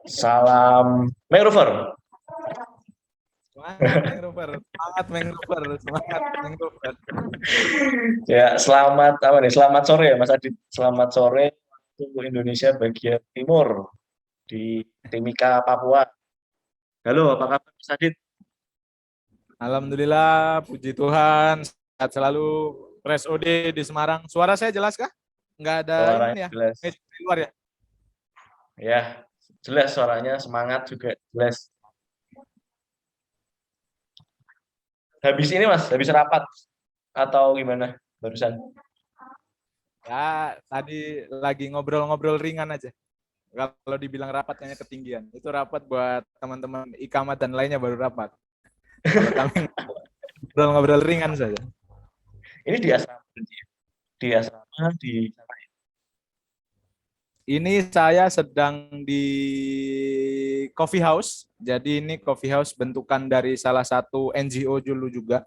Salam Mangrover. Semangat Mangrover, semangat Mangrover, semangat Mangrover. Ya, selamat apa nih? Selamat sore ya Mas Adit. Selamat sore untuk Indonesia bagian timur di Timika, Papua. Halo, apa kabar Mas Adit? Alhamdulillah, puji Tuhan, sehat selalu. Pres OD di Semarang. Suara saya jelas kah? Nggak ada Suaranya ini ya? jelas. Di luar ya? Ya, jelas suaranya, semangat juga jelas. Habis ini Mas, habis rapat atau gimana barusan? Ya, tadi lagi ngobrol-ngobrol ringan aja. Kalau dibilang rapat kayaknya ketinggian. Itu rapat buat teman-teman ikamat dan lainnya baru rapat. Kalau kami ngobrol-ngobrol ringan saja. Ini di asrama, di Ini saya sedang di coffee house. Jadi ini coffee house bentukan dari salah satu NGO dulu juga.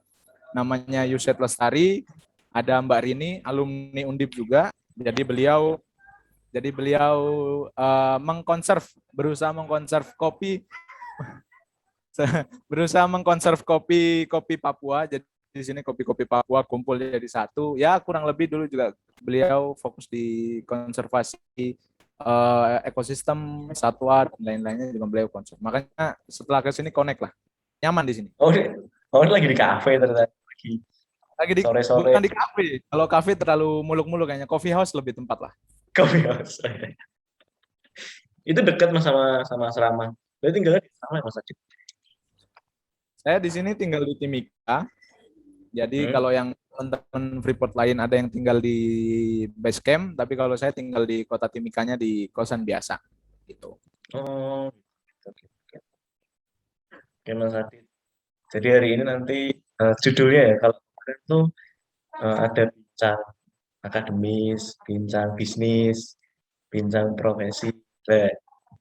Namanya Yuset Lestari. Ada Mbak Rini, alumni Undip juga. Jadi beliau berusaha mengkonserv kopi, berusaha mengkonserv kopi Papua. Jadi di sini kopi-kopi Papua kumpul jadi satu. Ya kurang lebih dulu juga beliau fokus di konservasi ekosistem satwa dan lain-lainnya juga beliau konserv. Makanya setelah ke sini connect lah, nyaman di sini. Oh, ini lagi di kafe ternyata lagi Lagi di sore-sore bukan di kafe. Kalau kafe terlalu muluk-muluk kayaknya. Coffee house lebih tempat lah. coffee house. Itu dekat Mas sama asrama. Berarti tinggalnya di asrama ya Mas Adit? Saya di sini tinggal di Timika. Jadi Hmm? kalau yang teman-teman Freeport lain ada yang tinggal di base camp, tapi kalau saya tinggal di kota Timikanya di kosan biasa gitu. Oh, oke, oke. Oke, Mas Adit. Jadi hari ini nanti judulnya ya kalau kemarin tuh ada bincang akademis, bincang bisnis, bincang profesi. Nah,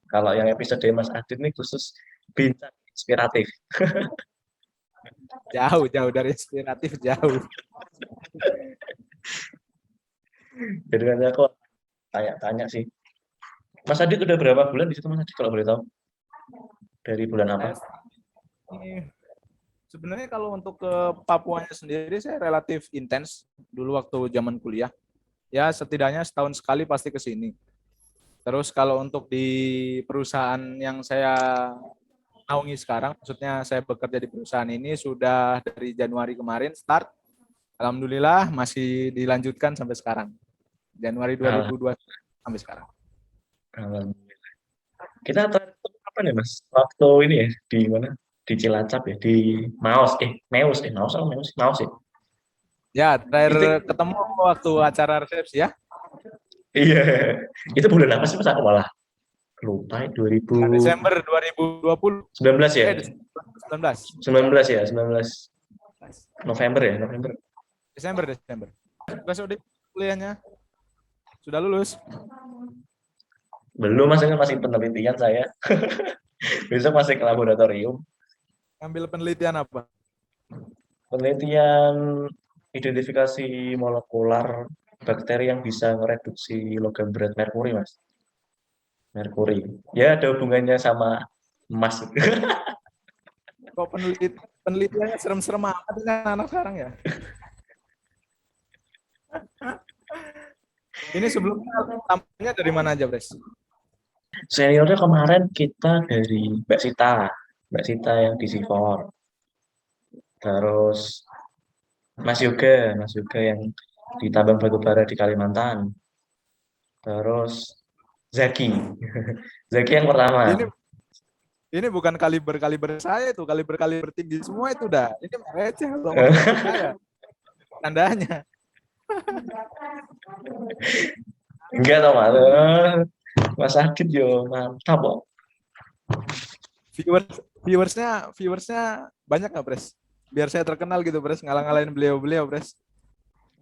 kalau yang episode Mas Adit ini khusus bincang inspiratif. Jauh dari inspiratif jauh. Jadi nanti aku tanya-tanya sih. Mas Adit udah berapa bulan di situ Mas Adit kalau boleh tahu? Dari bulan apa? Saya ini sebenarnya kalau untuk ke Papuanya sendiri saya relatif intens dulu waktu zaman kuliah. Ya setidaknya setahun sekali pasti ke sini. Terus kalau untuk di perusahaan yang saya naungi sekarang, maksudnya saya bekerja di perusahaan ini sudah dari Januari kemarin start. Alhamdulillah masih dilanjutkan sampai sekarang. Januari Nah, 2002 sampai sekarang. alhamdulillah. Kita terakhir ketemu kapan ya Mas? Waktu ini ya di mana? Di Cilacap ya, di Maos, Maus apa Maus? Maus ya. Ya, Itu terakhir ketemu waktu acara resepsi ya. iya. Itu bulan apa sih Mas? Aku malah lupa ya, Nah, Desember 2020. 2019 ya? Desember 19. 19 ya, 19 November ya, November. Desember. Besok di kuliahnya sudah lulus. Belum Mas, kan masih penelitian saya. Besok masih ke laboratorium. Ambil penelitian apa? Penelitian identifikasi molekular bakteri yang bisa mereduksi logam berat merkuri, Mas. Merkuri. Ya, ada hubungannya sama emas. Kok penelitiannya serem-serem amat dengan anak sekarang ya? Ini sebelumnya tampilnya dari mana aja, Bres? Seniornya kemarin kita dari Mbak Sita yang di Sivor. Terus Mas Yoga yang di tambang batubara di Kalimantan. Terus Zaki, Zaki yang pertama. Ini ini bukan kaliber saya itu, kaliber tinggi semua itu dah. Ini receh kalau ngomong ke saya. Tandanya. Enggak tau Mas. Mas Adit yo mantap kok. Viewersnya banyak nggak, Bres? Biar saya terkenal gitu, Bres, ngalah-ngalahin beliau-beliau, Bres.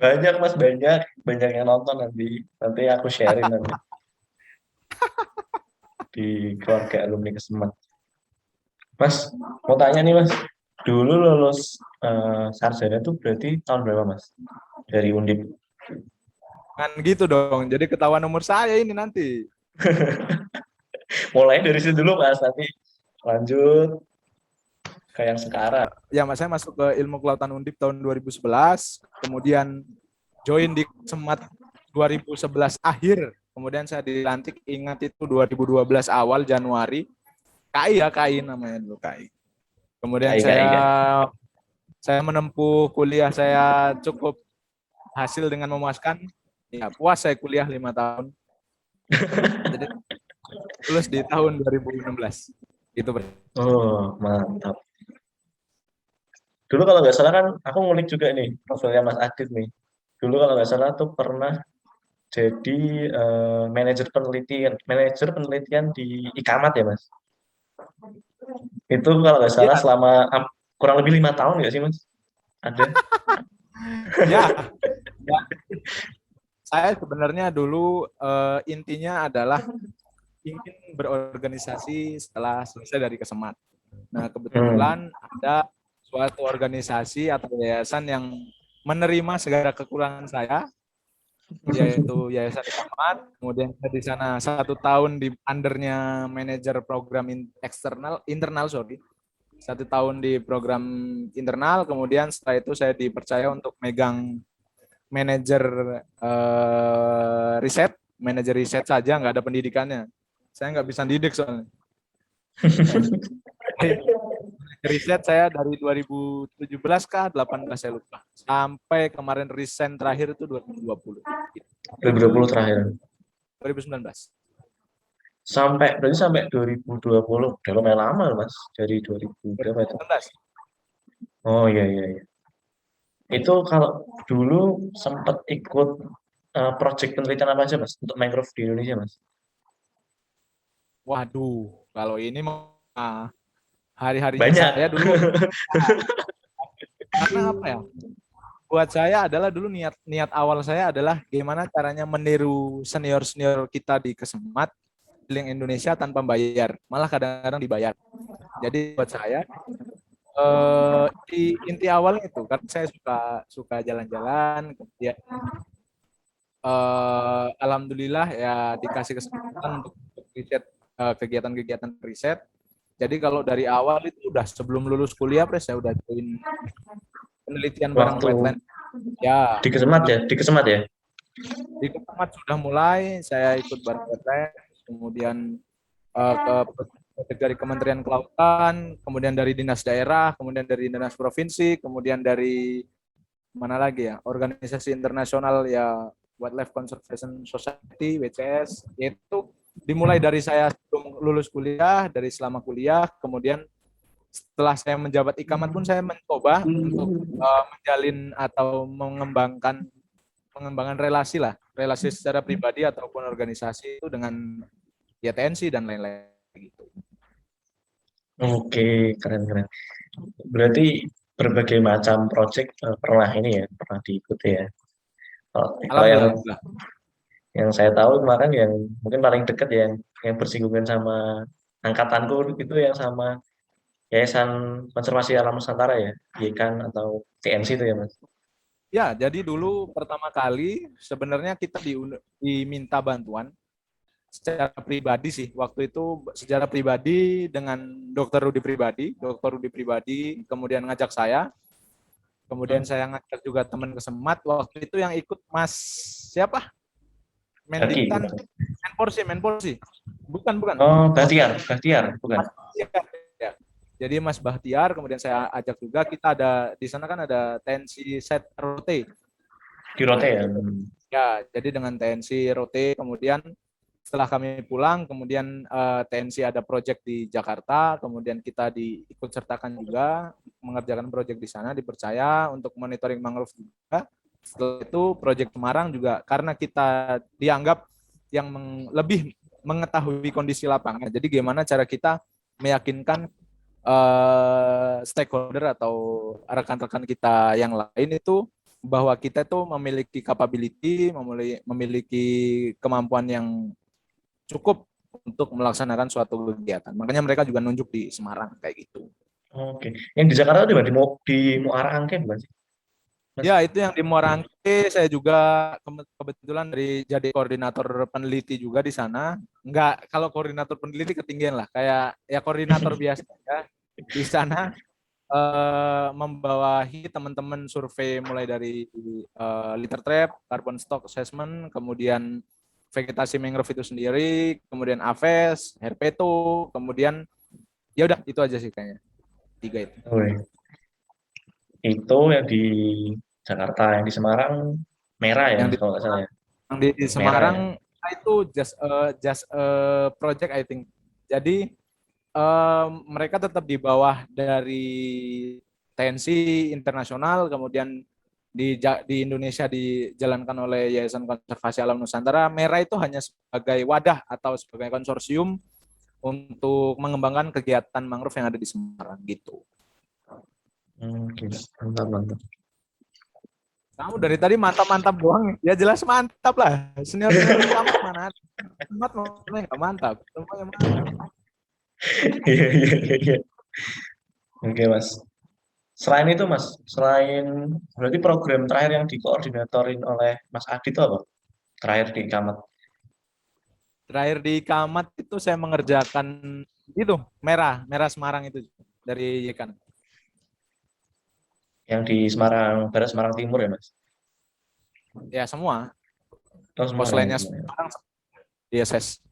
Banyak Mas, banyak yang nonton nanti. Nanti aku sharing nanti di keluarga alumni Kesemet. Mas, mau tanya nih Mas. Dulu lulus sarjana tuh berarti tahun berapa Mas? Dari Undip. Kan gitu dong. Jadi ketahuan nomor saya ini nanti. Mulai dari situ dulu Mas, nanti lanjut ke yang sekarang. Ya, Mas, saya masuk ke Ilmu Kelautan Undip tahun 2011, kemudian join di Semat 2011 akhir, kemudian saya dilantik, ingat itu 2012 awal Januari, KI ya, KI namanya dulu, KI. Kemudian KI kan. saya menempuh kuliah saya cukup hasil dengan memuaskan. Ya, puas saya kuliah 5 tahun. Jadi lulus di tahun 2016. Gitu, Bro. Oh, mantap. Dulu kalau nggak salah kan, aku ngulik juga nih profilnya Mas Adit nih. Dulu kalau nggak salah tuh pernah jadi manajer penelitian di IKAMAT ya Mas. Itu kalau nggak salah Ya, selama kurang lebih 5 tahun nggak sih Mas? Ada. ya, ya. Saya sebenarnya dulu intinya adalah ingin berorganisasi setelah selesai dari Kesemat. Nah, Hmm. kebetulan ada suatu organisasi atau yayasan yang menerima segala kekurangan saya, yaitu Yayasan Ikamat. Kemudian saya di sana 1 tahun di undernya manajer program internal, sorry. 1 tahun di program internal, kemudian setelah itu saya dipercaya untuk megang manajer manajer riset saja, nggak ada pendidikannya. Saya nggak bisa didik soalnya. Riset saya dari 2017 kah 18 saya lupa. Sampai kemarin resign terakhir itu 2020. 2020 terakhir. 2019. Berarti sampai 2020. Udah lumayan lama Mas. Dari 2000 berapa itu? 2019. Oh iya iya iya. Itu kalau dulu sempat ikut project penelitian apa aja Mas untuk mangrove di Indonesia Mas? Waduh, kalau ini mah hari-harinya Banyak. saya dulu, karena apa ya? Buat saya adalah dulu niat awal saya adalah gimana caranya meniru senior-senior kita di Kesemat keliling Indonesia tanpa bayar, malah kadang-kadang dibayar. Jadi buat saya di inti awal itu karena saya suka suka jalan-jalan, kemudian alhamdulillah ya dikasih kesempatan untuk riset, kegiatan-kegiatan riset. Jadi kalau dari awal itu udah sebelum lulus kuliah, saya udah join penelitian barang Waktu wetland. Ya, di Kesemat ya, di Kesemat ya. di Kemenak sudah mulai, saya ikut barang wetland, kemudian ke project dari Kementerian Kelautan, kemudian dari dinas daerah, kemudian dari dinas provinsi, kemudian dari mana lagi ya, organisasi internasional ya, Wildlife Conservation Society (WCS). Itu dimulai dari saya sebelum lulus kuliah, dari selama kuliah, kemudian setelah saya menjabat ikamat pun saya mencoba untuk menjalin atau pengembangan relasi lah, relasi secara pribadi ataupun organisasi itu dengan ya TNC dan lain-lain gitu. Oke, keren keren. Berarti berbagai macam project pernah ini ya, pernah diikuti ya. Kalau Alhamdulillah. yang saya tahu kemarin yang mungkin paling dekat ya, yang bersinggungan sama angkatanku itu yang sama Yayasan Konservasi Alam Nusantara ya, YKAN atau TNC itu ya Mas. Ya, jadi dulu pertama kali sebenarnya kita diminta bantuan secara pribadi sih. Waktu itu secara pribadi dengan Dokter Rudi pribadi, kemudian ngajak saya, kemudian Hmm. saya ngajak juga teman Kesemat. Waktu itu yang ikut Mas siapa? Haki, Menditan, bukan? Menporsi. Bukan. Oh, Bahtiar, bukan? Mas Bahtiar. Ya. Jadi Mas Bahtiar, kemudian saya ajak juga, kita ada di sana kan ada TNC Set Rote. Di Rote ya. Ya, jadi dengan TNC Rote, kemudian setelah kami pulang, kemudian TNC ada proyek di Jakarta, kemudian kita diikut sertakan juga mengerjakan proyek di sana, dipercaya untuk monitoring mangrove juga. Setelah itu proyek Semarang juga karena kita dianggap yang lebih mengetahui kondisi lapangan. Jadi gimana cara kita meyakinkan stakeholder atau rekan-rekan kita yang lain itu bahwa kita itu memiliki capability, memiliki kemampuan yang cukup untuk melaksanakan suatu kegiatan. Makanya mereka juga nunjuk di Semarang kayak gitu. Oke. Yang di Jakarta itu di Muara Angke bukan sih? Mas? Ya, itu yang di Muara Angke, saya juga kebetulan jadi koordinator peneliti juga di sana. Enggak, kalau koordinator peneliti ketinggian lah, kayak ya koordinator biasa ya. Di sana membawahi teman-teman survei mulai dari litter trap, carbon stock assessment, kemudian vegetasi mangrove itu sendiri, kemudian AVES, herpeto, kemudian ya udah itu aja sih kayaknya. 3 itu. Oh, iya. Itu yang di Jakarta, yang di Semarang merah ya Yang Mas di kalau nggak salah ya. Yang di Merah Semarang ya. itu just a project I think. Jadi mereka tetap di bawah dari TNC internasional, kemudian di Indonesia dijalankan oleh Yayasan Konservasi Alam Nusantara. Merah itu hanya sebagai wadah atau sebagai konsorsium untuk mengembangkan kegiatan mangrove yang ada di Semarang gitu. Oke, mantap, mantap. Kamu dari tadi mantap-mantap doang. Ya jelas mantap lah. Senior-senior camat mana ada. Camat mana yang nggak mantap. Semuanya mantap. Iya, iya, iya, iya. Oke, Mas. Selain itu, Mas, selain berarti program terakhir yang dikoordinatorin oleh Mas Adi itu apa? Terakhir di Camat. Terakhir di Kamat itu saya mengerjakan itu merah, merah Semarang itu dari Yekan. Yang di Semarang Barat, Semarang Timur ya, Mas? Ya semua. Oh, Pos Semarang. lainnya Semarang di SS.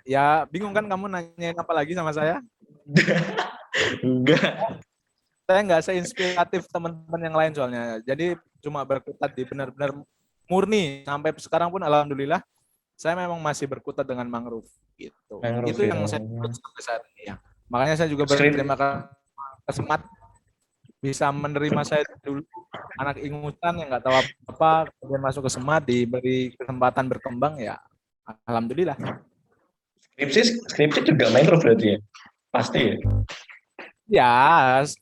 Ya bingung kan kamu nanyain apa lagi sama saya? Enggak. Saya nggak seinspiratif teman-teman yang lain soalnya. Jadi cuma berkutat di benar-benar murni. Sampai sekarang pun alhamdulillah saya memang masih berkutat dengan mangrove gitu. Mangrove Itu ya. yang saya sampai saat ini ya. Makanya saya juga Skrip. berterima kasih Semat bisa menerima saya dulu anak ingusan yang nggak tahu apa kemudian masuk ke Semat diberi kesempatan berkembang ya alhamdulillah. Skripsi juga mangrove berarti ya? Pasti ya? Ya,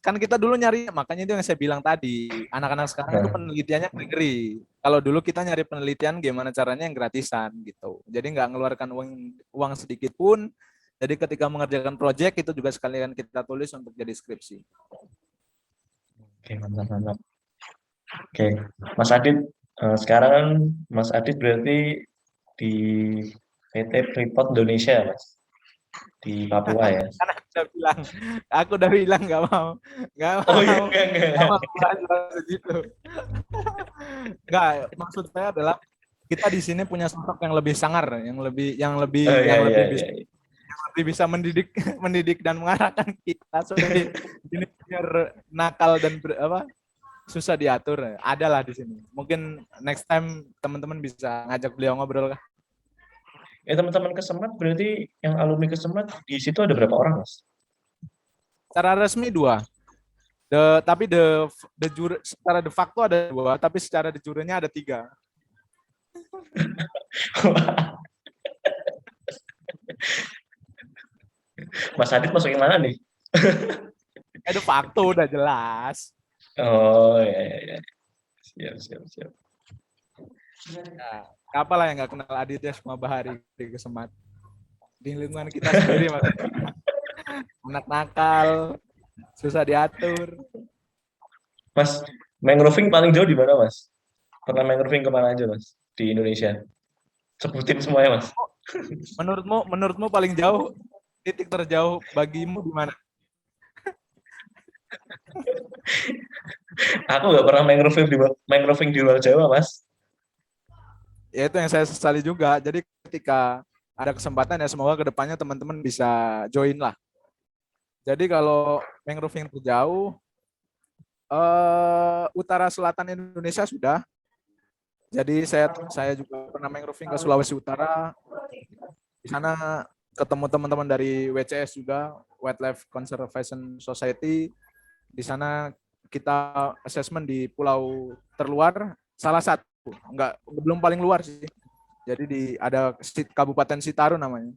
kan kita dulu nyari, makanya itu yang saya bilang tadi, anak-anak sekarang itu Nah, penelitiannya negeri. Kalau dulu kita nyari penelitian gimana caranya yang gratisan gitu. Jadi nggak ngeluarkan uang sedikit pun. Jadi ketika mengerjakan proyek itu juga sekalian kita tulis untuk jadi skripsi. oke, mantap, mantap. Oke, Mas Adit, sekarang kan Mas Adit berarti di PT Freeport Indonesia, Mas, di Papua ya. Karena aku udah bilang nggak Oh iya, mau, nggak enggak. mau bahas segitu. Nggak, maksud saya adalah kita di sini punya sosok yang lebih sangar, Oh iya, yang iya, lebih iya, bisa iya. bisa mendidik mendidik dan mengarahkan kita supaya ini biar nakal dan susah diatur. Ada lah di sini. Mungkin next time teman-teman bisa ngajak beliau ngobrol lah. Teman-teman Kesemat berarti yang alumni Kesemat di situ ada berapa orang, Mas? Secara resmi 2. Tapi secara de facto ada 2, tapi secara de jure-nya ada 3. Mas Adit masuk yang mana nih? De facto udah jelas. Oh iya, iya, iya. Siap, siap, siap. Nah, apalah yang nggak kenal Aditya semua Bahari di Kesemat. Di lingkungan kita sendiri mas. Anak nakal, susah diatur. Mas, mangroving paling jauh di mana, Mas? Pernah mangroving kemana aja, Mas? Di Indonesia. Sebutin semuanya, Mas. Menurutmu paling jauh, titik terjauh bagimu di mana? Aku nggak pernah mangroving di luar Jawa, Mas. Ya itu yang saya sesali juga. Jadi ketika ada kesempatan ya semoga kedepannya teman-teman bisa join lah. Jadi kalau mangroving terjauh, utara selatan Indonesia sudah. Jadi saya juga pernah mangroving ke Sulawesi Utara. Di sana ketemu teman-teman dari WCS juga, Wildlife Conservation Society. Di sana kita assessment di pulau terluar, salah satu, belum paling luar sih. Jadi ada Kabupaten Sitaru namanya.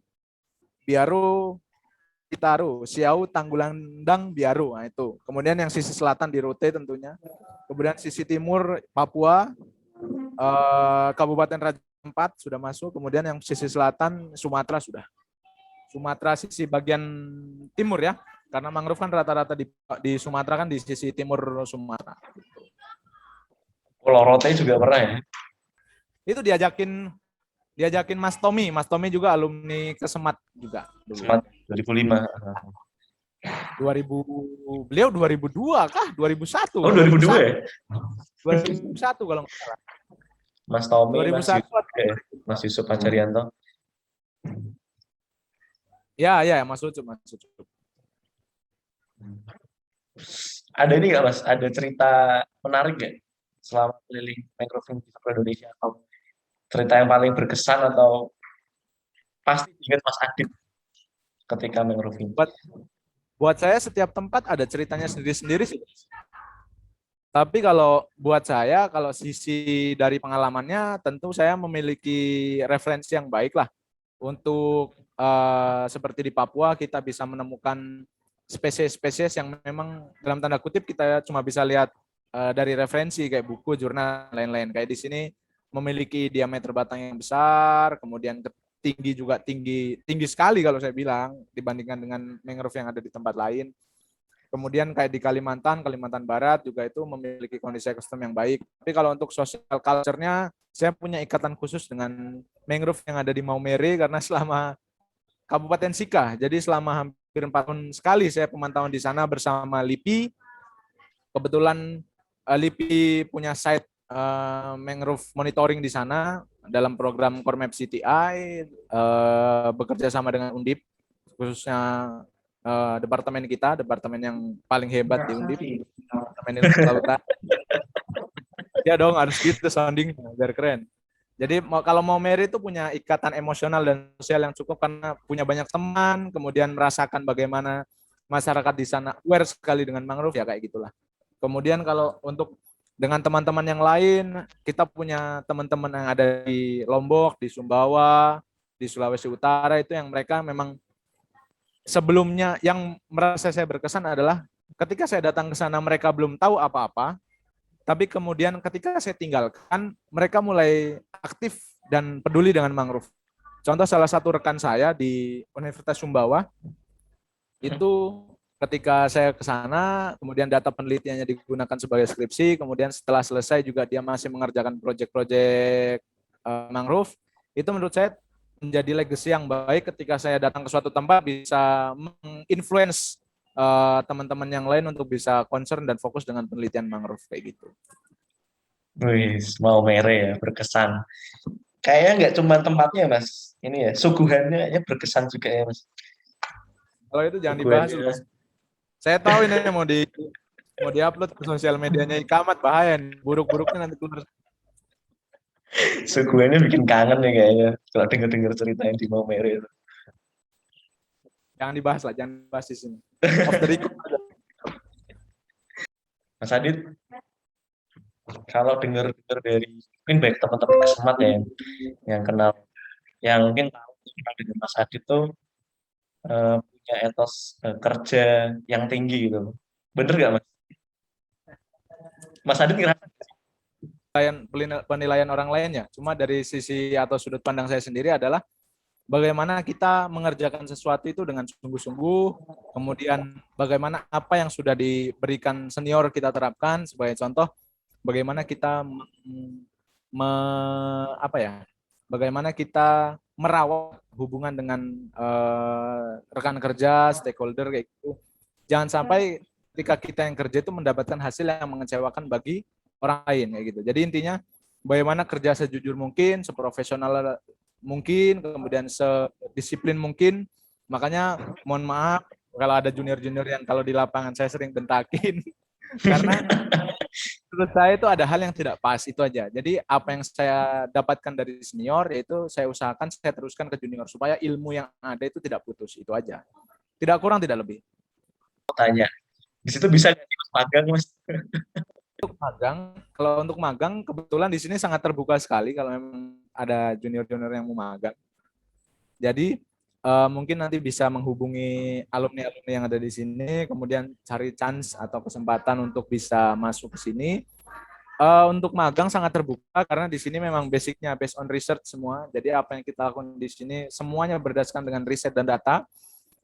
Biaro, Sitaru, Siau, Tanggulandang, Biaro. Nah itu. Kemudian yang sisi selatan di Rote tentunya. Kemudian sisi timur Papua, Kabupaten Raja Ampat sudah masuk. Kemudian yang sisi selatan Sumatera sudah. Sumatera sisi bagian timur ya. Karena mangrove kan rata-rata di Sumatera kan di sisi timur Sumatera. Lorote juga pernah ya? Itu diajakin Mas Tommy. Mas Tommy juga alumni Kesemat juga dulu. Semat 2005. 2000 beliau 2002 kah? 2001, Oh 2002 ya? 2001 kalau nggak salah. Mas Tommy, Mas 2001 Yusuf juga ya? Mas Yusuf Pacarianto. ya Mas Ucup, Mas Ucup. Ada ini nggak Mas? Ada cerita menarik nggak selama keliling mangrove di seluruh Indonesia, atau cerita yang paling berkesan atau pasti ingat Mas Adit ketika mangrove? Buat buat saya setiap tempat ada ceritanya sendiri-sendiri sih. Tapi kalau buat saya, kalau sisi dari pengalamannya, tentu saya memiliki referensi yang baik lah untuk seperti di Papua kita bisa menemukan spesies-spesies yang memang dalam tanda kutip kita cuma bisa lihat dari referensi kayak buku, jurnal, lain-lain. Kayak di sini memiliki diameter batang yang besar, kemudian tinggi juga tinggi sekali kalau saya bilang dibandingkan dengan mangrove yang ada di tempat lain. Kemudian kayak di Kalimantan Barat juga itu memiliki kondisi ekosistem yang baik. Tapi kalau untuk social culture-nya, saya punya ikatan khusus dengan mangrove yang ada di Maumere karena selama Kabupaten Sika, jadi selama hampir 4 tahun sekali saya pemantauan di sana bersama LIPI. Kebetulan LIPI punya site mangrove monitoring di sana dalam program Coremap CTI, bekerja sama dengan Undip, khususnya departemen kita, departemen yang paling hebat di Undip, departemen ilmu kelautan. Ya dong, harus gitu sounding biar keren. Jadi kalau mau Mary itu punya ikatan emosional dan sosial yang cukup karena punya banyak teman, kemudian merasakan bagaimana masyarakat di sana aware sekali dengan mangrove, ya kayak gitulah. Kemudian kalau untuk dengan teman-teman yang lain, kita punya teman-teman yang ada di Lombok, di Sumbawa, di Sulawesi Utara, itu yang mereka memang sebelumnya yang merasa saya berkesan adalah ketika saya datang ke sana mereka belum tahu apa-apa, tapi kemudian ketika saya tinggalkan mereka mulai aktif dan peduli dengan mangrove. Contoh salah satu rekan saya di Universitas Sumbawa itu ketika saya ke sana, kemudian data penelitiannya digunakan sebagai skripsi, kemudian setelah selesai juga dia masih mengerjakan proyek-proyek mangrove, itu menurut saya menjadi legacy yang baik ketika saya datang ke suatu tempat bisa menginfluence teman-teman yang lain untuk bisa concern dan fokus dengan penelitian mangrove kayak gitu. Wih, mau mere ya, berkesan. Kayaknya nggak cuma tempatnya Mas, ini ya, suguhannya ya berkesan juga ya Mas. Kalau itu jangan dibahas, Suguhannya, saya tahu ini mau diupload ke sosial medianya Ikamat, bahaya nih. Buruk-buruknya nanti keluar. suguhannya bikin kangen ya kayaknya kalau denger-denger cerita yang di mau mere itu. Jangan dibahas lah, jangan dibahas di sini. Off the record. Mas Adit, kalau denger-denger dari mungkin baik teman-teman kesemat ya yang kenal, yang mungkin tahu kenal dengan Mas Adit tuh punya etos kerja yang tinggi gitu. Bener nggak Mas? Mas Adit ngerasa Penilaian orang lainnya. Cuma dari sisi atau sudut pandang saya sendiri adalah bagaimana kita mengerjakan sesuatu itu dengan sungguh-sungguh, kemudian bagaimana apa yang sudah diberikan senior kita terapkan sebagai contoh, bagaimana kita bagaimana kita merawat hubungan dengan rekan kerja, stakeholder kayak gitu. Jangan sampai ketika kita yang kerja itu mendapatkan hasil yang mengecewakan bagi orang lain kayak gitu. Jadi intinya bagaimana kerja sejujur mungkin, seprofesional mungkin, kemudian sedisiplin mungkin. Makanya mohon maaf kalau ada junior-junior yang kalau di lapangan saya sering bentakin karena menurut saya itu ada hal yang tidak pas, itu aja. Jadi apa yang saya dapatkan dari senior yaitu saya usahakan saya teruskan ke junior supaya ilmu yang ada itu tidak putus, itu aja. Tidak kurang, tidak lebih. tanya, di situ bisa nggak sih Mas magang Mas? Untuk magang, kalau untuk magang kebetulan di sini sangat terbuka sekali kalau memang ada junior-junior yang mau magang. Jadi mungkin nanti bisa menghubungi alumni-alumni yang ada di sini, kemudian cari chance atau kesempatan untuk bisa masuk ke sini. Untuk magang sangat terbuka karena di sini memang basicnya based on research semua. Jadi apa yang kita lakukan di sini semuanya berdasarkan dengan riset dan data.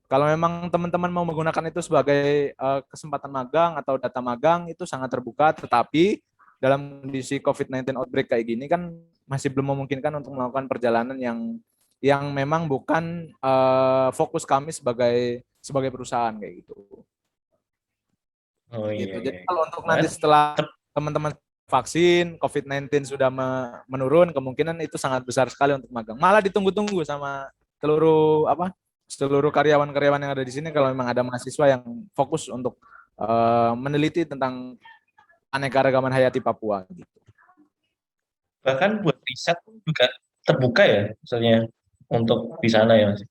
Kalau memang teman-teman mau menggunakan itu sebagai kesempatan magang atau data magang itu sangat terbuka, tetapi dalam kondisi COVID-19 outbreak kayak gini kan masih belum memungkinkan untuk melakukan perjalanan yang memang bukan fokus kami sebagai perusahaan kayak gitu. Oh iya, Gitu. iya. Jadi kalau untuk Nah, nanti setelah teman-teman vaksin COVID-19 sudah menurun, kemungkinan itu sangat besar sekali untuk magang. Malah ditunggu-tunggu sama seluruh karyawan-karyawan yang ada di sini kalau memang ada mahasiswa yang fokus untuk meneliti tentang aneka-ragaman hayati Papua gitu. bahkan buat riset pun juga terbuka ya, misalnya untuk di sana ya Mas.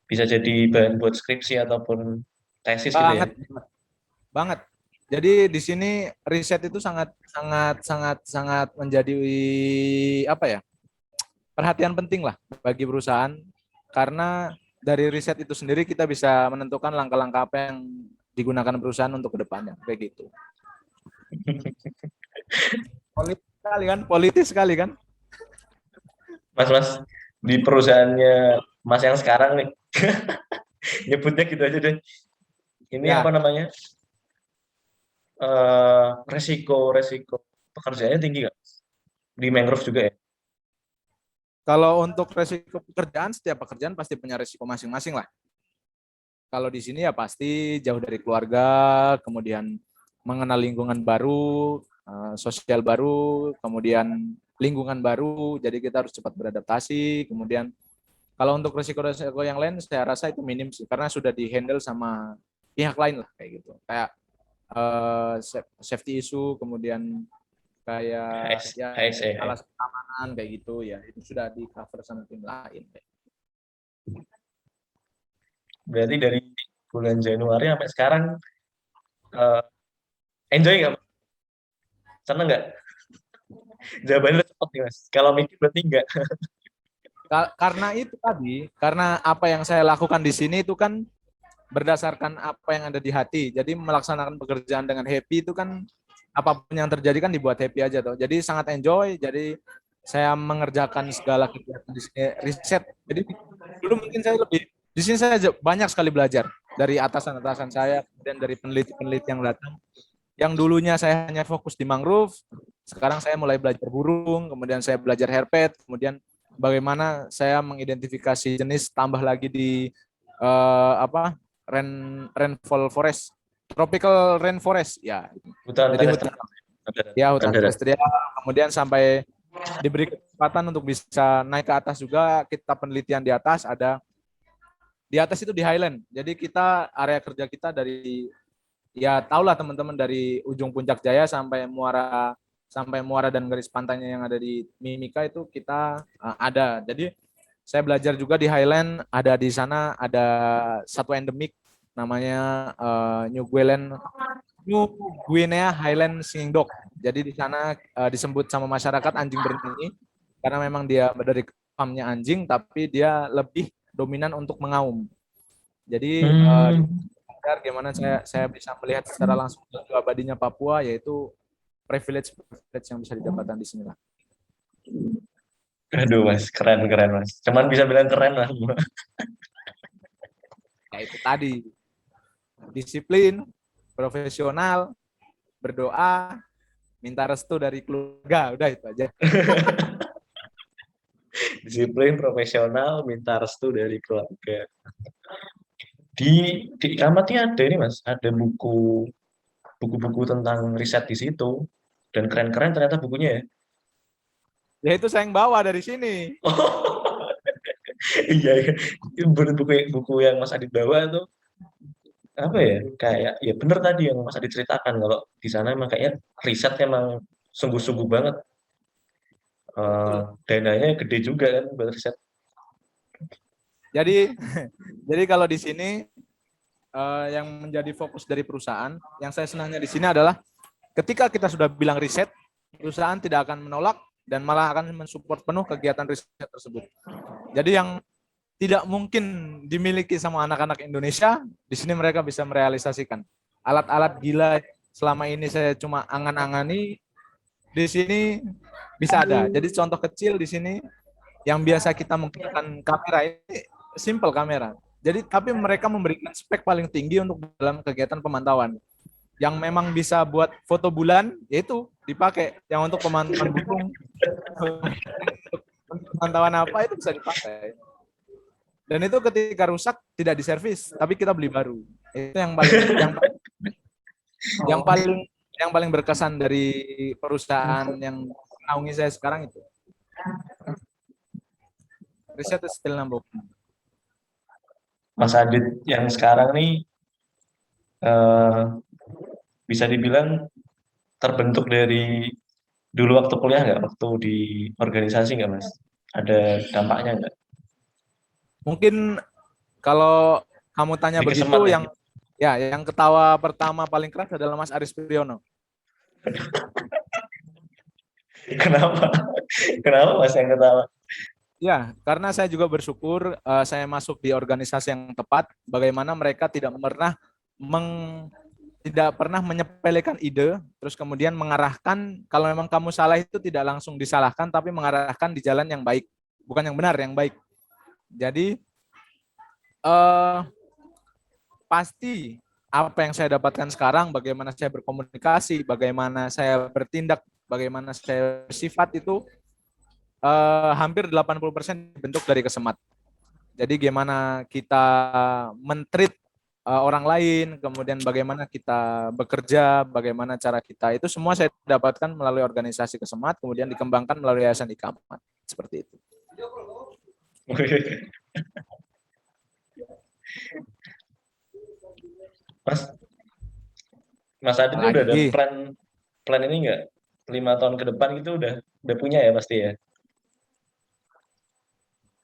Bisa jadi bahan buat skripsi ataupun tesis gitu ya. Banget, banget. Jadi di sini riset itu sangat sangat sangat sangat menjadi apa ya? Perhatian penting lah bagi perusahaan karena dari riset itu sendiri kita bisa menentukan langkah-langkah apa yang digunakan perusahaan untuk kedepannya kayak gitu. Politis sekali kan. Mas di perusahaannya Mas yang sekarang nih, nyebutnya gitu aja deh. Ini apa Ya, namanya? Resiko pekerjaannya tinggi nggak? Di mangrove juga ya? kalau untuk resiko pekerjaan, setiap pekerjaan pasti punya resiko masing-masing lah. Kalau di sini ya pasti jauh dari keluarga, kemudian mengenal lingkungan baru, sosial baru, kemudian lingkungan baru, jadi kita harus cepat beradaptasi. Kemudian kalau untuk resiko-resiko yang lain, saya rasa itu minim sih, karena sudah di-handle sama pihak lain lah kayak gitu. Kayak safety issue, kemudian kayak ya HSE. alasan keamanan kayak gitu ya, itu sudah di cover sama tim lain. Berarti dari bulan Januari sampai sekarang eh, enjoy nggak? Seneng nggak? Jawabannya cepet nih Mas. Kalau mikir berarti enggak. Karena itu tadi, karena apa yang saya lakukan di sini itu kan berdasarkan apa yang ada di hati. Jadi melaksanakan pekerjaan dengan happy itu kan apapun yang terjadi kan dibuat happy aja tuh. Jadi sangat enjoy. Jadi saya mengerjakan segala kegiatan di sini riset. Jadi dulu mungkin saya lebih di sini saya banyak sekali belajar dari atasan-atasan saya dan dari peneliti-peneliti yang datang. Yang dulunya saya hanya fokus di mangrove, sekarang saya mulai belajar burung, kemudian saya belajar herpet, kemudian bagaimana saya mengidentifikasi jenis tambah lagi di rainfall forest, tropical rainforest ya. Hutan Jadi hutan terestrial. hutan Darat. terestrial, kemudian sampai diberi kesempatan untuk bisa naik ke atas juga, kita penelitian di atas ada di atas itu di Highland. Jadi kita area kerja kita dari ya tahulah teman-teman dari ujung Puncak Jaya sampai Muara dan garis pantainya yang ada di Mimika itu kita ada. Jadi saya belajar juga di Highland, ada di sana ada satu endemik namanya New Guinea Highland Singing Dog. Jadi di sana disebut sama masyarakat anjing bernyanyi karena memang dia dari farmnya anjing tapi dia lebih dominan untuk mengaum. Jadi gimana saya bisa melihat secara langsung abadinya Papua, yaitu privilege yang bisa didapatkan di sini lah. Aduh Mas, keren keren Mas. Cuman bisa bilang keren lah. Ya itu tadi, disiplin, profesional, berdoa, minta restu dari keluarga, udah itu aja. Disiplin, profesional, minta restu dari keluarga. Di Amati ada ini Mas, ada buku-buku tentang riset di situ dan keren-keren ternyata bukunya ya. Ya itu saya yang bawa dari sini. Iya, iya. Buku yang Mas Adit bawa itu apa ya? Kayak ya bener tadi yang Mas Adit ceritakan kalau di sana emang kayaknya riset emang sungguh-sungguh banget. Eh, Betul. dananya gede juga kan buat riset. Jadi jadi kalau di sini yang menjadi fokus dari perusahaan, yang saya senangnya di sini adalah ketika kita sudah bilang riset, perusahaan tidak akan menolak dan malah akan mensupport penuh kegiatan riset tersebut. Jadi yang tidak mungkin dimiliki sama anak-anak Indonesia, di sini mereka bisa merealisasikan. Alat-alat gila selama ini saya cuma angan-angani, di sini bisa ada. Jadi contoh kecil di sini yang biasa kita menggunakan kamera ini simple kamera. Jadi tapi mereka memberikan spek paling tinggi untuk dalam kegiatan pemantauan. Yang memang bisa buat foto bulan, yaitu dipakai. Yang untuk pemantauan burung, untuk pemantauan apa itu bisa dipakai. Dan itu ketika rusak tidak diservis, tapi kita beli baru. Itu yang paling yang paling berkesan dari perusahaan yang naungi saya sekarang itu. Riset still number one. Mas Adit yang sekarang nih eh, bisa dibilang terbentuk dari dulu waktu kuliah nggak? Waktu di organisasi nggak, Mas? Ada dampaknya nggak? Mungkin kalau kamu tanya Di begitu, Kesemat ya? yang ketawa pertama paling keras adalah Mas Aris Priyono. Kenapa? Kenapa Mas yang ketawa? Ya, karena saya juga bersyukur saya masuk di organisasi yang tepat. Bagaimana mereka tidak pernah menyepelekan ide, terus kemudian mengarahkan. Kalau memang kamu salah itu tidak langsung disalahkan, tapi mengarahkan di jalan yang baik, bukan yang benar, yang baik. Jadi eh, pasti apa yang saya dapatkan sekarang, bagaimana saya berkomunikasi, bagaimana saya bertindak, bagaimana saya bersifat itu hampir 80% bentuk dari Kesemat. Jadi gimana kita men-treat orang lain, kemudian bagaimana kita bekerja, bagaimana cara kita, itu semua saya dapatkan melalui organisasi Kesemat, kemudian dikembangkan melalui Yayasan Ikamat. Seperti itu. Mas, Mas Adit itu udah ada Lagi, plan ini nggak? 5 tahun ke depan itu udah punya ya pasti ya?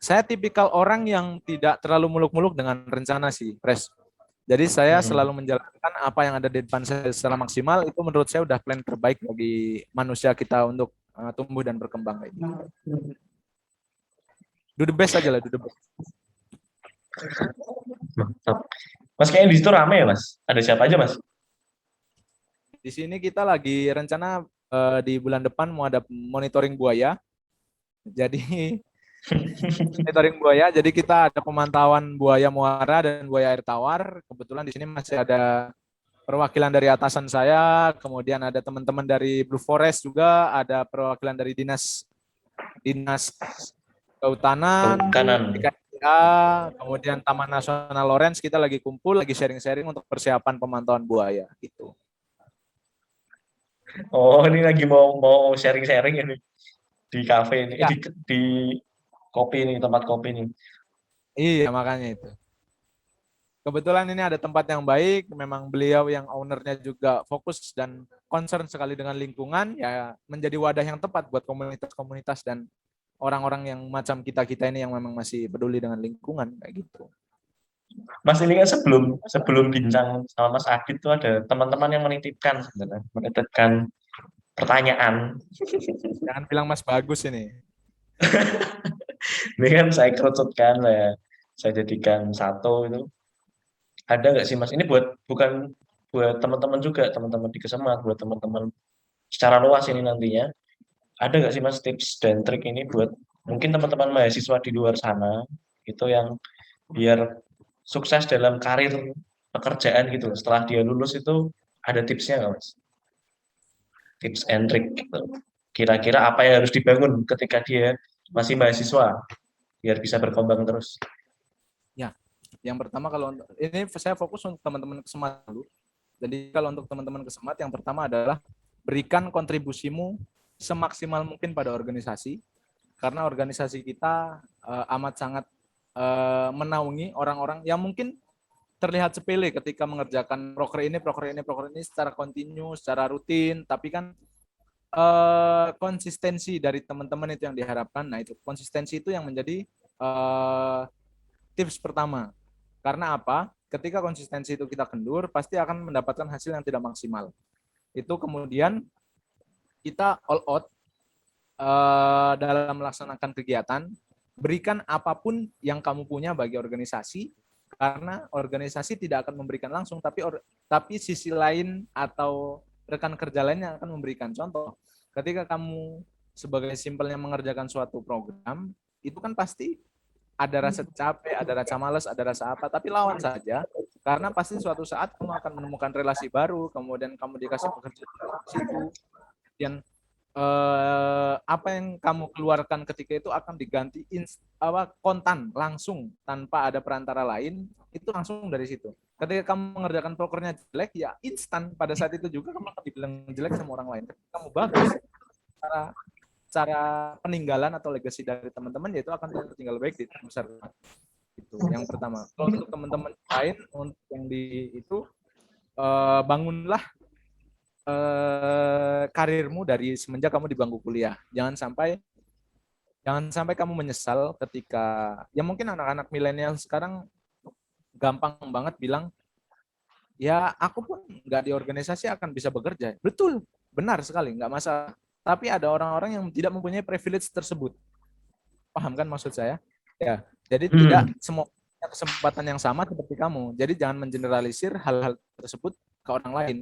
saya tipikal orang yang tidak terlalu muluk-muluk dengan rencana sih, Pres. Jadi saya Hmm. selalu menjalankan apa yang ada di depan saya secara maksimal, itu menurut saya udah plan terbaik bagi manusia kita untuk tumbuh dan berkembang kayak gitu. Do the best aja lah, do the best. Mantap. Mas kayaknya di situ rame ya Mas? Ada siapa aja Mas? Di sini kita lagi rencana di bulan depan mau ada monitoring buaya. Jadi monitoring buaya, jadi kita ada pemantauan buaya muara dan buaya air tawar. Kebetulan di sini masih ada perwakilan dari atasan saya, kemudian ada teman-teman dari Blue Forest juga, ada perwakilan dari dinas dinas kehutanan, Kehutanan. DKIA, kemudian Taman Nasional Lawrence. Kita lagi kumpul, lagi sharing-sharing untuk persiapan pemantauan buaya gitu. Oh, ini lagi mau sharing-sharing ini di kafe ini, Ya, di kopi ini, tempat kopi ini. iya makanya itu. Kebetulan ini ada tempat yang baik, memang beliau yang ownernya juga fokus dan concern sekali dengan lingkungan, ya menjadi wadah yang tepat buat komunitas-komunitas dan orang-orang yang macam kita-kita ini yang memang masih peduli dengan lingkungan kayak gitu. Mas ini kan sebelum sebelum bincang sama Mas Adit tuh ada teman-teman yang menitipkan sebenarnya, menitipkan pertanyaan. Jangan bilang Mas bagus ini. Ini kan saya kerucutkan, saya jadikan satu itu. Ada nggak sih Mas? Ini bukan buat teman-teman juga, teman-teman di Kesemat, buat teman-teman secara luas ini nantinya. Ada nggak sih Mas tips dan trik ini buat mungkin teman-teman mahasiswa di luar sana itu yang biar sukses dalam karir pekerjaan gitu loh. Setelah dia lulus itu ada tipsnya nggak Mas? Tips and trick gitu. Kira-kira apa yang harus dibangun ketika dia masih mahasiswa biar bisa berkembang terus. Ya, yang pertama kalau ini saya fokus untuk teman-teman kesemat dulu. Jadi kalau untuk teman-teman kesemat yang pertama adalah berikan kontribusimu semaksimal mungkin pada organisasi karena organisasi kita amat sangat menaungi orang-orang yang mungkin terlihat sepele ketika mengerjakan proker ini secara kontinu, secara rutin, tapi kan konsistensi dari teman-teman itu yang diharapkan. Nah, itu konsistensi itu yang menjadi tips pertama. Karena apa? Ketika konsistensi itu kita kendur, pasti akan mendapatkan hasil yang tidak maksimal. Itu kemudian kita all out dalam melaksanakan kegiatan, berikan apapun yang kamu punya bagi organisasi, karena organisasi tidak akan memberikan langsung, tapi sisi lain atau rekan kerja lainnya akan memberikan. Contoh, ketika kamu sebagai simpelnya mengerjakan suatu program, itu kan pasti ada rasa capek, ada rasa malas, ada rasa apa, tapi lawan saja. Karena pasti suatu saat kamu akan menemukan relasi baru, kemudian kamu dikasih pekerjaan di situ, dan apa yang kamu keluarkan ketika itu akan diganti kontan langsung tanpa ada perantara lain, itu langsung dari situ. Ketika kamu mengerjakan prokernya jelek, ya instan pada saat itu juga kamu akan dibilang jelek sama orang lain. Ketika kamu bagus, cara peninggalan atau legacy dari teman-teman yaitu akan tertinggal baik di besar. Itu yang pertama. Kalau untuk teman-teman lain, untuk yang di itu bangunlah karirmu dari semenjak kamu di bangku kuliah. Jangan sampai kamu menyesal ketika, ya mungkin anak-anak milenial sekarang gampang banget bilang, ya aku pun nggak di organisasi akan bisa bekerja. Betul, benar sekali, nggak masalah. Tapi ada orang-orang yang tidak mempunyai privilege tersebut. Paham kan maksud saya? Ya, jadi tidak semua kesempatan yang sama seperti kamu. Jadi jangan mengeneralisir hal-hal tersebut ke orang lain.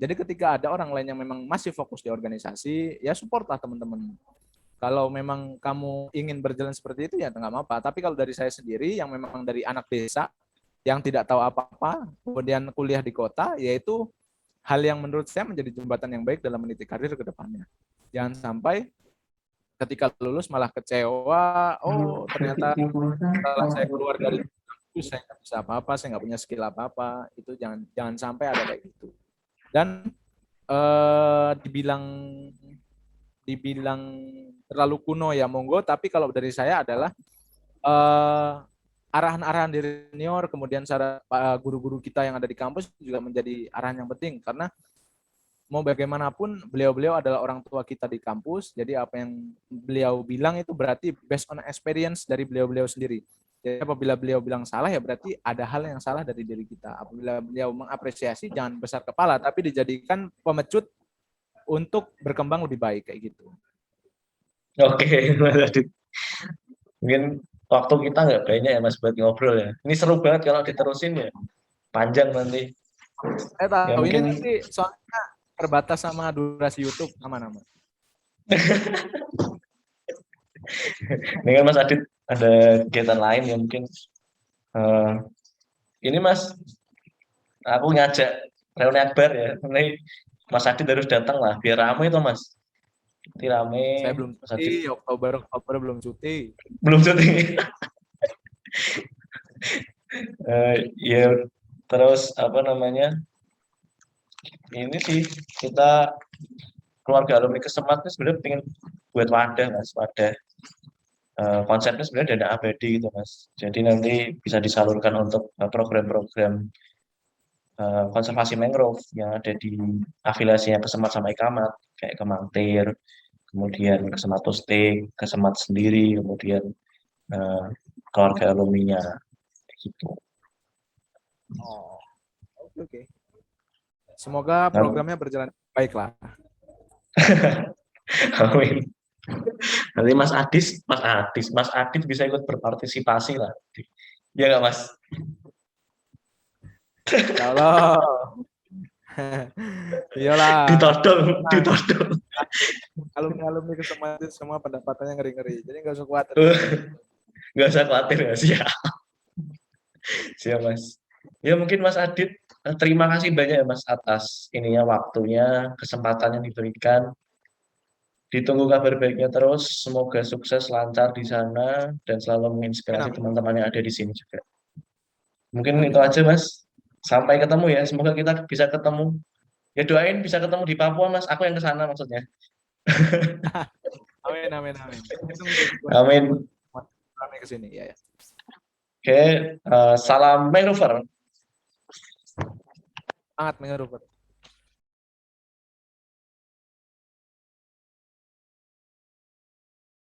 Jadi ketika ada orang lain yang memang masih fokus di organisasi, ya supportlah teman-teman. Kalau memang kamu ingin berjalan seperti itu, ya nggak apa-apa. Tapi kalau dari saya sendiri, yang memang dari anak desa, yang tidak tahu apa-apa, kemudian kuliah di kota, yaitu hal yang menurut saya menjadi jembatan yang baik dalam meniti karir ke depannya. Jangan sampai ketika lulus malah kecewa, oh ternyata setelah saya keluar dari itu saya nggak bisa apa-apa, saya nggak punya skill apa-apa. Itu jangan sampai ada kayak gitu. Dan dibilang terlalu kuno ya monggo, tapi kalau dari saya adalah arahan-arahan dari senior, kemudian guru-guru kita yang ada di kampus juga menjadi arahan yang penting, karena mau bagaimanapun beliau-beliau adalah orang tua kita di kampus, jadi apa yang beliau bilang itu berarti based on experience dari beliau-beliau sendiri. Jadi apabila beliau bilang salah, ya berarti ada hal yang salah dari diri kita. Apabila beliau mengapresiasi, jangan besar kepala, tapi dijadikan pemecut untuk berkembang lebih baik, kayak gitu. Oke, Mas Adit. Mungkin waktu kita nggak banyak ya Mas buat ngobrol ya. Ini seru banget kalau diterusin ya. Panjang nanti. Saya tahu Ya ini mungkin nanti soalnya terbatas sama durasi YouTube, aman-aman. dengan Mas Adit ada kegiatan lain ya mungkin. Ini Mas, aku ngajak reuni akbar ya. Ini Mas Adit harus datang lah, biar ramai itu Mas. Nanti rame, Saya belum Mas cuti, Adit Oktober belum cuti. belum syuting. Ya terus apa namanya? Ini sih kita keluarga alumni Kesemat ini sebenarnya pengen buat wadah Mas, wadah. Konsepnya sebenarnya dana abadi gitu Mas. Jadi nanti bisa disalurkan untuk program-program konservasi mangrove yang ada di afiliasinya Kesemat sama Ikamat, kayak Kemangtir, kemudian Kesemat Tustik, Kesemat sendiri, kemudian uh, keluarga alumninya gitu. Oh, oke. Semoga Nah, programnya berjalan baik lah. amin. Nanti Mas Adis bisa ikut berpartisipasi lah. Ya nggak Mas? Insya Allah. Iyalah. Ditodong. Alumni Kesemat itu semua pendapatannya ngeri-ngeri. Jadi nggak usah khawatir. Nggak usah khawatir ya, siap Mas. Ya mungkin Mas Adit, terima kasih banyak ya Mas atas ininya waktunya, kesempatan yang diberikan. Ditunggu kabar baiknya terus. Semoga sukses lancar di sana dan selalu menginspirasi Amin. teman-teman yang ada di sini juga. Mungkin itu Amin. aja Mas. Sampai ketemu ya. Semoga kita bisa ketemu. Ya doain bisa ketemu di Papua Mas. Aku yang ke sana maksudnya. Amin. Itu menjadi Amin. kami ke sini ya. Oke, salam manuver. Sangat mengeruk.